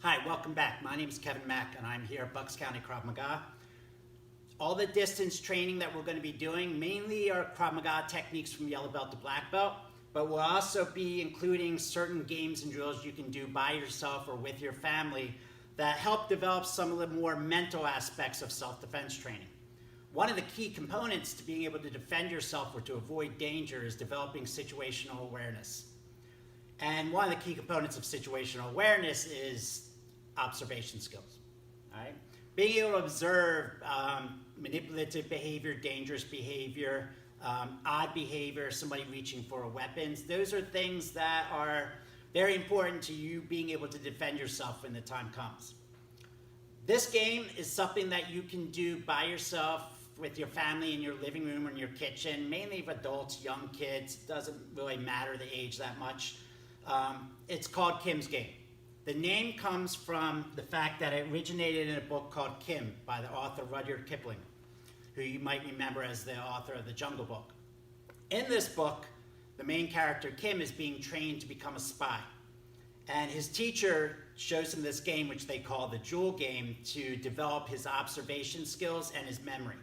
Hi, welcome back. My name is Kevin Mack and I'm here at Bucks County Krav Maga. All the distance training that we're going to be doing mainly are Krav Maga techniques from yellow belt to black belt, but we'll also be including certain games and drills you can do by yourself or with your family that help develop some of the more mental aspects of self-defense training. One of the key components to being able to defend yourself or to avoid danger is developing situational awareness. And one of the key components of situational awareness is observation skills. All right? Being able to observe manipulative behavior, dangerous behavior, odd behavior, somebody reaching for weapons, those are things that are very important to you being able to defend yourself when the time comes. This game is something that you can do by yourself with your family in your living room or in your kitchen, mainly of adults, young kids. It doesn't really matter the age that much. It's called Kim's Game. The name comes from the fact that it originated in a book called Kim by the author Rudyard Kipling, who you might remember as the author of The Jungle Book. In this book, the main character Kim is being trained to become a spy. And his teacher shows him this game, which they call the Jewel Game, to develop his observation skills and his memory.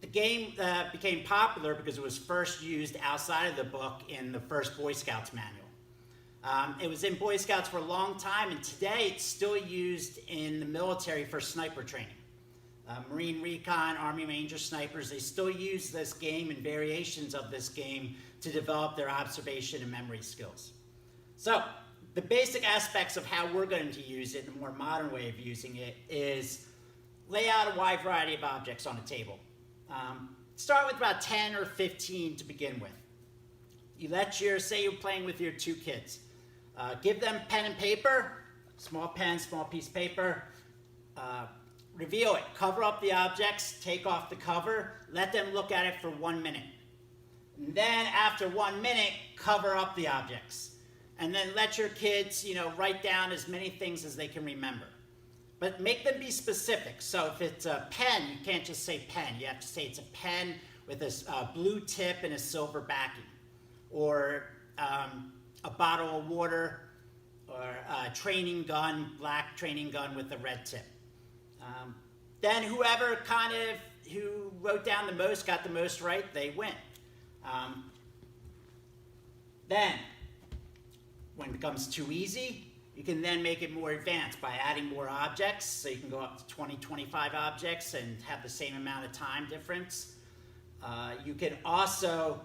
The game became popular because it was first used outside of the book in the first Boy Scouts manual. It was in Boy Scouts for a long time, and today it's still used in the military for sniper training. Marine Recon, Army Ranger snipers, they still use this game and variations of this game to develop their observation and memory skills. So, the basic aspects of how we're going to use it, the more modern way of using it, is lay out a wide variety of objects on a table. Start with about 10 or 15 to begin with. You say you're playing with your two kids. Give them pen and paper, small pen, small piece of paper. Reveal it, cover up the objects, take off the cover, let them look at it for 1 minute. And then after 1 minute, cover up the objects. And then let your kids, write down as many things as they can remember. But make them be specific. So if it's a pen, you can't just say pen. You have to say it's a pen with a blue tip and a silver backing. Or a bottle of water, or a training gun, black training gun with a red tip. Then who wrote down the most, got the most right, they win. Then, when it becomes too easy, you can then make it more advanced by adding more objects. So you can go up to 20, 25 objects and have the same amount of time difference. You can also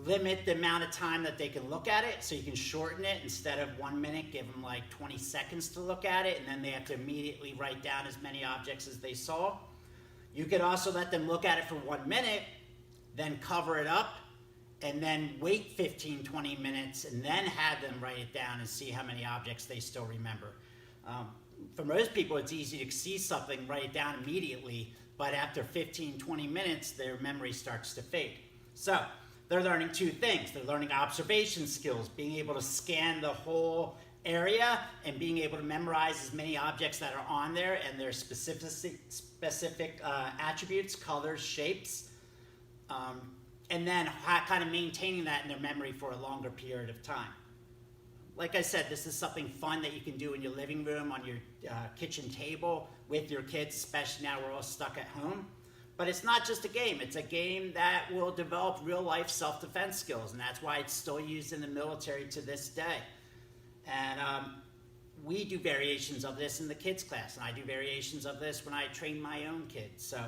limit the amount of time that they can look at it, so you can shorten it. Instead of 1 minute, give them like 20 seconds to look at it, and then they have to immediately write down as many objects as they saw. You could also let them look at it for 1 minute, then cover it up, and then wait 15, 20 minutes, and then have them write it down and see how many objects they still remember. For most people, it's easy to see something, write it down immediately, but after 15, 20 minutes, their memory starts to fade. So, they're learning two things. They're learning observation skills, being able to scan the whole area and being able to memorize as many objects that are on there and their specific attributes, colors, shapes, and then kind of maintaining that in their memory for a longer period of time. Like I said, this is something fun that you can do in your living room, on your kitchen table, with your kids, especially now we're all stuck at home. But it's not just a game. It's a game that will develop real-life self-defense skills, and that's why it's still used in the military to this day. And we do variations of this in the kids' class, and I do variations of this when I train my own kids. So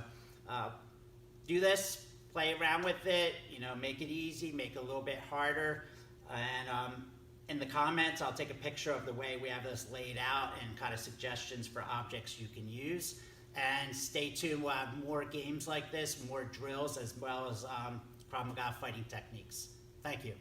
do this, play around with it, make it easy, make it a little bit harder. And in the comments, I'll take a picture of the way we have this laid out and kind of suggestions for objects you can use. And stay tuned, we'll have more games like this, more drills, as well as Krav Maga fighting techniques. Thank you.